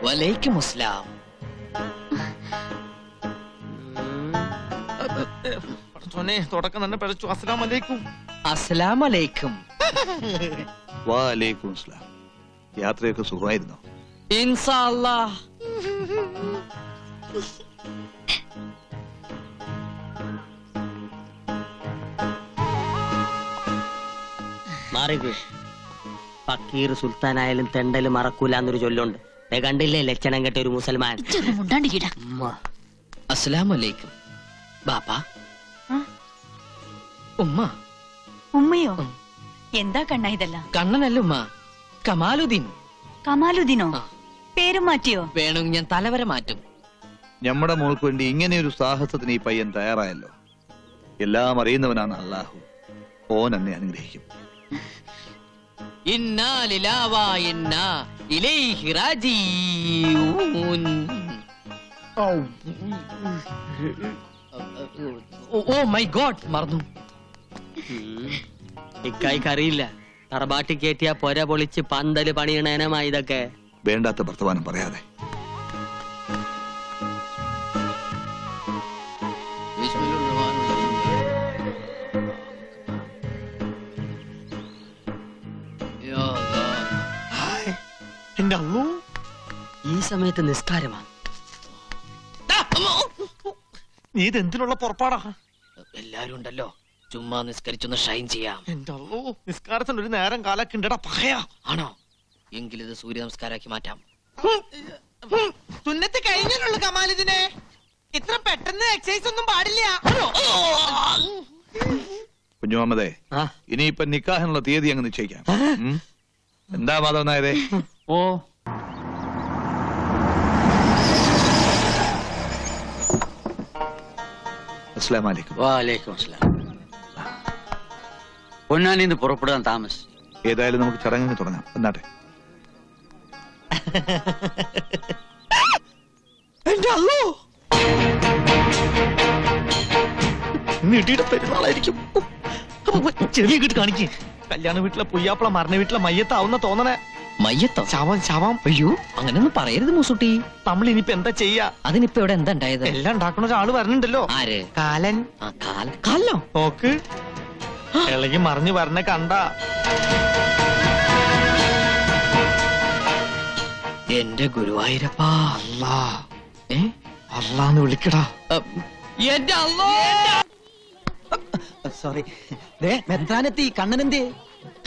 വലൈക്കും അസ്സലാം. തുടക്കം തന്നെ പിഴച്ചു. അസ്സലാം അലൈക്കും. അസ്സലാം അലൈക്കും. വലൈക്കും അസ്സലാം. യാത്രയൊക്കെ സുഖമായിരുന്നോ? ഇൻഷാ അല്ലാഹ്. മാറിക്ക്. ഫക്കീർ സുൽത്താനായാലും തെണ്ടല് മറക്കൂല എന്നൊരു ചൊല്ലുണ്ട്. കണ്ടില്ലേ ലക്ഷണം കെട്ട ഒരു മുസൽമാൻ. അസ്സലാമു അലൈക്കും. ബാപ്പാ. ഉമ്മ. ഉമ്മയോ? എന്താ കണ്ണ ഇതെല്ലാം? കണ്ണനല്ല ഉമ്മ, കമാലുദ്ദീൻ. കമാലുദ്ദീനോ? പേരും മാറ്റിയോ? വേണമെങ്കിൽ ഞാൻ തലവരെ മാറ്റും. നമ്മുടെ മോൾക്ക് വേണ്ടി ഇങ്ങനെയൊരു സാഹസത്തിന് ഈ പയ്യൻ തയ്യാറായല്ലോ. എല്ലാം അറിയുന്നവനാണ് അല്ലാഹു. ഓൻ എന്നെ അനുഗ്രഹിക്കും. ഇന്നാ ലില്ലാഹി വ ഇന്നാ ഇലൈഹി റാജിഊൻ. ഓ മൈ ഗോഡ്, മറന്നു. ഇക്കായിക്ക് അറിയില്ല. തറബാട്ടി കയറ്റിയ പൊര പൊളിച്ച് പന്തല് പണിയണേനമാ ഇതൊക്കെ. വേണ്ടാത്ത വർത്തമാനം പറയാതെ. എന്റെ അമ്മോ, ഈ സമയത്ത് നിസ്കാരമാണ്. നീ ഇതെന്തിനുള്ള പുറപ്പാടാ? എല്ലാരും ഉണ്ടല്ലോ, ചുമ്മാ നിസ്കരിച്ചൊന്ന് ഷൈൻ ചെയ്യാം. എന്റെ അമ്മോ, നിസ്കാരത്തിന് ഒരു നേരം കാലൊക്കെ ഉണ്ടടാ. പകയാ ആണോ? എങ്കിലിത് സൂര്യ നമസ്കാരാക്കി മാറ്റാം. സുന്നത്ത് കഴിഞ്ഞല്ലോ കമാലിദിനെ. ഇത്ര പെട്ടെന്ന് എക്സസൈസ് ഒന്നും പാടില്ല. കുഞ്ഞുമുഹമ്മദേ, ഇനിയിപ്പൊ നിക്കാഹിനുള്ള തീയതി അങ്ങ് നിശ്ചയിക്കാം. എന്താ മാധവൻ നായരെ? ഓ, അസ്സലാമു അലൈക്കും. വാലൈക്കും അസ്സലാം. പൊന്നാനിന്ന് പുറപ്പെടാൻ താമസം. ഏതായാലും നമുക്ക് ചടങ്ങിന് തുടങ്ങാം. എന്നാട്ടെ. എന്റെ അല്ലോ, നീട്ടിയുടെ പെരുന്നാളായിരിക്കും. ചെറിയ കിട്ട് കാണിക്കേ. കല്യാണ വീട്ടിലെ പുയ്യാപ്പള മരണ വീട്ടിലെ മയ്യത്താവുന്ന തോന്നണേ. മയ്യത്തോ? ശവം ശവം. അയ്യോ, അങ്ങനെയൊന്നും പറയരുത് മൂസുട്ടി. നമ്മൾ ഇനിയിപ്പോ എന്താ ചെയ്യാ? അതിനിപ്പോ ഇവിടെ എന്താ ഉണ്ടായത്? എല്ലാം ഉണ്ടാക്കുന്ന ഒരാള് വരണുണ്ടല്ലോ. ആര്? കാലൻ. കാലോ? നോക്ക്, ഇളകി മറിഞ്ഞു വരണ കണ്ട. എന്റെ ഗുരുവായൂരപ്പാ. അല്ലാ, അല്ലാന്ന് വിളിക്കടാ. എന്റെ അല്ലോ. സോറി, മെത്രാനെത്തി. കണ്ണനെന്തേ?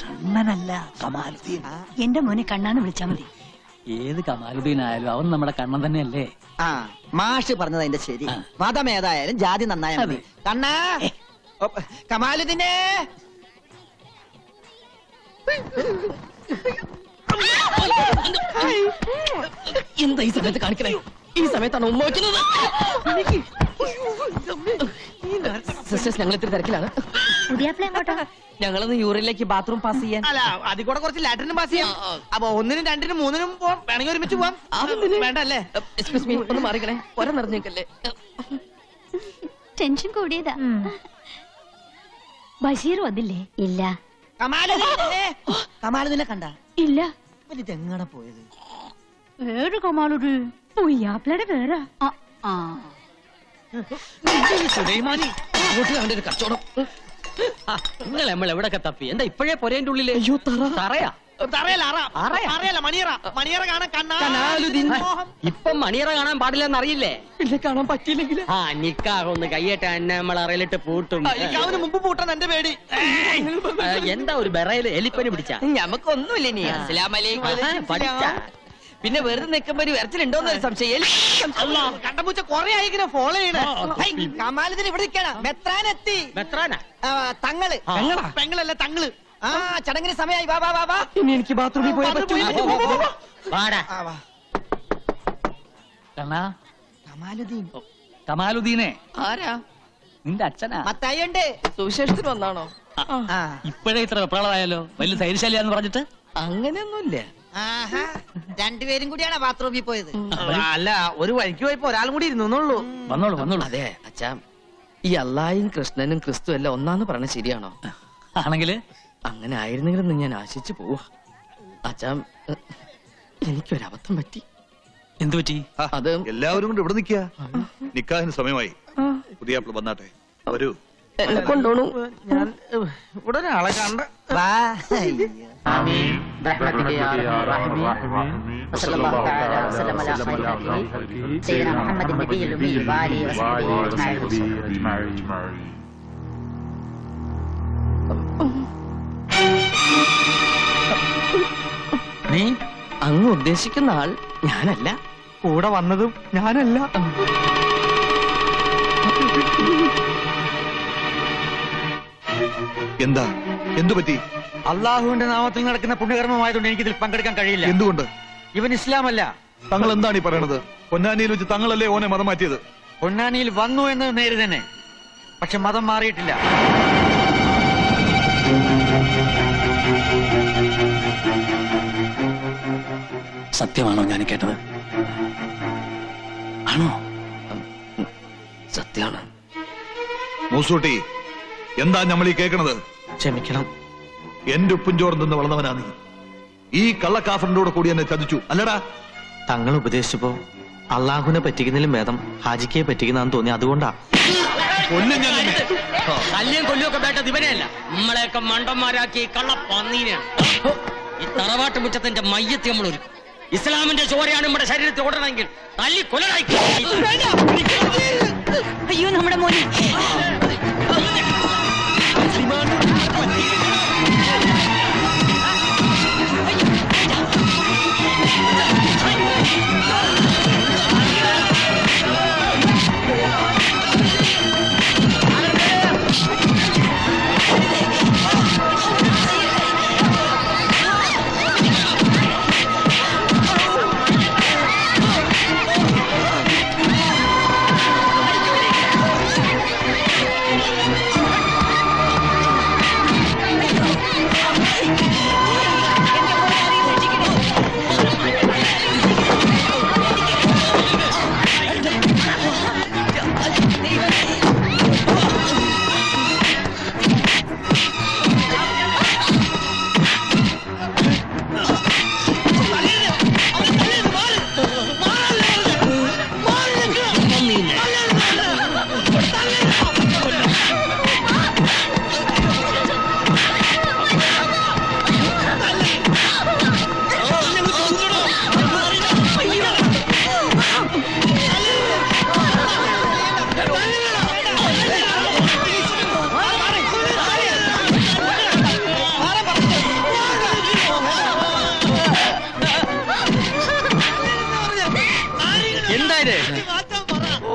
കണ്ണനല്ല, കമാലുദ്ദീൻ. എന്റെ മോനെ കണ്ണാന്ന് വിളിച്ചാ മതി. ഏത് കമാലുദ്ദീൻ ആയാലും അവൻ നമ്മുടെ കണ്ണൻ തന്നെയല്ലേ. ആ, മാഷ് പറഞ്ഞത് അതിന്റെ ശരി. മതം ഏതായാലും ജാതി നന്നായ മതി. കണ്ണാ, കമാലുദ്ദീനെ. എന്താ ഈ സമയത്ത് കാണിക്കണേ? ഈ സമയത്താണ് ഉമ്മ വയ്ക്കുന്നത്. സിസ്റ്റേഴ്സ്, ഞങ്ങൾ ഇത്തിരി തിരക്കിലാണ്. ഞങ്ങളൊന്ന് യൂറിനിലേക്ക് ബാത്റൂം പാസ് ചെയ്യാൻ. അല്ല, അതിൽ കൂടെ കുറച്ച് ലാറ്ററിനും പാസ് ചെയ്യാം. അപ്പൊ 1-നും 2-നും 3-നും പോവാം. വേണമെങ്കിൽ ഒരുമിച്ച് പോവാം. വേണ്ടല്ലേ? എക്സ്ക്യൂസ് മീ, ഒന്ന് മാറിക്കണേ. പൊര നിറഞ്ഞേക്കല്ലേ. ടെൻഷൻ കൂടിയതാ. ബഷീർ വന്നില്ലേ? ഇല്ല. കമാലുദ്ദീനെ കണ്ട? ഇല്ല. ഇതെങ്ങനെ പോയത്? വേറെ കമാലുദ്ദീൻ പുയ്യാപ്പിളയുടെ പേരാ. സുലൈമാനി, അവന്റെ ഒരു കച്ചവടം. നിങ്ങൾ നമ്മൾ എവിടൊക്കെ തപ്പി? എന്താ ഇപ്പോഴേ പൊരേന്റെ ഉള്ളില്? അയ്യോ, തറയാ. ഇപ്പം മണിയറ കാണാൻ പാടില്ലെന്ന് അറിയില്ലേ? കാണാൻ പറ്റിയില്ലെങ്കിൽ ആ, നിക്കാഹ് ഒന്ന് കയ്യേറ്റ എന്നെ നമ്മൾ അറയിലിട്ട് പൂട്ടും. മുമ്പ് പൂട്ടാൻ എന്റെ പേടി. എന്താ ഒരു ബെറയില് എലിപ്പനി പിടിച്ച? ഞമ്മക്കൊന്നുമില്ല. നീ അസ്സലാമലൈക്കും പഠിച്ച. പിന്നെ വെറുതെ നിൽക്കുമ്പോ ഒരു വരച്ചിലുണ്ടോന്ന് സംശയം. കണ്ടപൂച്ച കൊറേ ആയിങ്ങനെ ഫോളോ ചെയ്യണേ. കമാലുദ്ദീൻ ഇവിടെ നിൽക്കണം. മെത്രാനെത്തി. മെത്രാനാ? തങ്ങള്. പെങ്ങളല്ല, തങ്ങള്. ആ, ചടങ്ങിന് സമയമായി. വാ വാ വാ വാ. ഇനി എനിക്ക് ബാത്റൂമിൽ പോയി കമാലുദ്ദീൻ. കമാലുദ്ദീനെ ആരാ? നിന്റെ അച്ഛനാ? മത്തായിണ്ട്. സുവിശേഷത്തിന് വന്നാണോ? ഇപ്പോഴേ ഇത്ര വെപ്രാളമായാലോ? വലിയ ധൈര്യശാലിയാന്ന് പറഞ്ഞിട്ട്? അങ്ങനെയൊന്നുമില്ല. ആഹാ, രണ്ടുപേരും കൂടിയാണ് ബാത്റൂമിൽ പോയത്. അല്ല, ഒരു വഴിക്ക് പോയപ്പോ ഒരാളും കൂടി ഇരുന്നുള്ളൂ. വന്നോളൂ വന്നോളൂ. അതെ അച്ഛാ, ഈ അല്ലായും കൃഷ്ണനും ക്രിസ്തു എല്ലാം ഒന്നാന്ന് പറഞ്ഞ ശരിയാണോ? ആണെങ്കില് അങ്ങനെ ആയിരുന്നെങ്കിലും ഞാൻ ആശിച്ചു പോവാ. അച്ഛാ, എനിക്കൊരബദ്ധം പറ്റി. എന്തു പറ്റി? അത് എല്ലാവരും കൊണ്ട് ഇവിടെ നിൽക്കുക. നിക്കാഹിന് സമയമായി. പുതിയാപ്പിള വന്നാട്ടെ. വരൂ. എന്നെ കൊണ്ടോണു. ഞാൻ ഇവിടെ ഒരാളെ കണ്ട. വാ. അയ്യോ. برحمتك يا ارحم الراحمين وصلى الله تعالى وسلم على خير خلقه سيدنا محمد النبي الامي وآله وصحبه اجمعين. നീ അങ്ങ് ഉദ്ദേശിക്കുന്ന ആൾ ഞാനല്ല. കൂടെ വന്നതും ഞാനല്ല. എന്താ? എന്തു പറ്റി? അള്ളാഹുവിന്റെ നാമത്തിൽ നടക്കുന്ന പുണ്യകർമ്മമായതുകൊണ്ട് എനിക്കിതിൽ പങ്കെടുക്കാൻ കഴിയില്ല. എന്തുകൊണ്ട്? ഇവൻ ഇസ്ലാമല്ല. തങ്ങൾ എന്താണ് ഈ പറയണത്? പൊന്നാനിയിൽ വെച്ച് തങ്ങളല്ലേ ഓനെ മതം മാറ്റിയത്? പൊന്നാനിയിൽ വന്നു എന്നത് നേര് തന്നെ, പക്ഷെ മതം മാറിയിട്ടില്ല. സത്യമാണോ ഞാൻ കേട്ടത്? ആണോ? സത്യമാണ്. മൂസൂട്ടി, എന്താ നമ്മൾ ഈ കേൾക്കണത്? ക്ഷമിക്കണം. എന്റെ ഉപ്പും ചോറും നിന്ന് വളർന്നവനാ നീ. ഈ കള്ളക്കാഫറിന്റെ കൂടെ കൂടി എന്നെ ചതിച്ചു അല്ലടാ? തങ്ങൾ ഉപദേശിച്ചപ്പോ അള്ളാഹുവിനെ പറ്റിക്കുന്നതിലും ഭേദം ഹാജിക്കയെ പറ്റിക്കുന്നതാന്ന് തോന്നി. അതുകൊണ്ടാ. കല്ലും കൊല്ലുമൊക്കെ വേണ്ടത് ഇവനെയല്ല, നമ്മളെയൊക്കെ മണ്ടന്മാരാക്കി കള്ള പന്നീനെയാണ്. ഈ തറവാട്ട് മുറ്റത്തിന്റെ മയ്യത്തി നമ്മൾ ഒരു ഇസ്ലാമിന്റെ ചോരയാണ് നമ്മുടെ ശരീരത്തിൽ ഓടണമെങ്കിൽ തല്ലി കൊലടായി. അയ്യോ നമ്മുടെ മോനെ.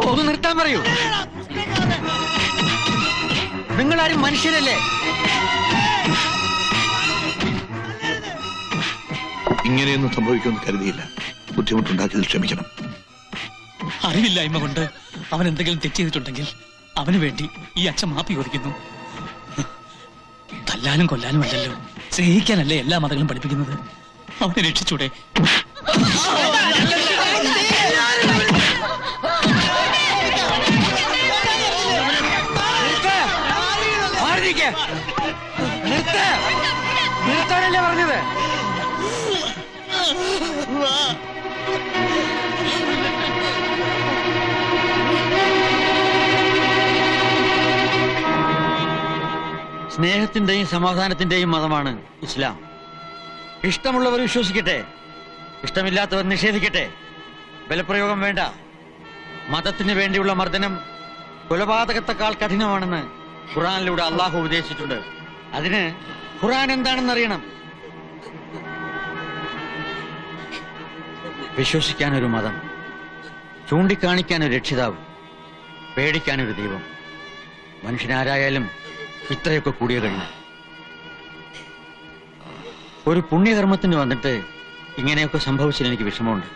ഒന്ന് നിർത്താൻ പറയൂ. നിങ്ങളാരും മനുഷ്യരല്ലേ? ഇങ്ങനെയൊന്നും സംഭവിക്കുമെന്ന് കരുതിയില്ല. ബുദ്ധിമുട്ടുണ്ടാക്കിയതിൽ ക്ഷമിക്കണം. അറിവില്ലായ്മ കൊണ്ട് അവൻ എന്തെങ്കിലും തെറ്റ് ചെയ്തിട്ടുണ്ടെങ്കിൽ അവന് വേണ്ടി ഈ അച്ഛൻ മാപ്പി ചോദിക്കുന്നു. തല്ലാനും കൊല്ലാനും അല്ലല്ലോ, സ്നേഹിക്കാനല്ലേ എല്ലാ മതങ്ങളും പഠിപ്പിക്കുന്നത്. അവനെ രക്ഷിച്ചൂടെ? നിർത്താനല്ലേ പറഞ്ഞത്? സ്നേഹത്തിന്റെയും സമാധാനത്തിന്റെയും മതമാണ് ഇസ്ലാം. ഇഷ്ടമുള്ളവർ വിശ്വസിക്കട്ടെ, ഇഷ്ടമില്ലാത്തവർ നിഷേധിക്കട്ടെ. ബലപ്രയോഗം വേണ്ട. മതത്തിന് വേണ്ടിയുള്ള മർദ്ദനം കൊലപാതകത്തെക്കാൾ കഠിനമാണെന്ന് ഖുർആനിലൂടെ അള്ളാഹു ഉപദേശിച്ചിട്ടുണ്ട്. അതിന് ഖുർആൻ എന്താണെന്നറിയണം. വിശ്വസിക്കാനൊരു മതം, ചൂണ്ടിക്കാണിക്കാനൊരു രക്ഷിതാവ്, പേടിക്കാനൊരു ദൈവം. മനുഷ്യനാരായാലും ഇത്രയൊക്കെ കൂടിയ കഴിയും. ഒരു പുണ്യകർമ്മത്തിന് വന്നിട്ട് ഇങ്ങനെയൊക്കെ സംഭവിച്ചതിൽ എനിക്ക് വിഷമമുണ്ട്.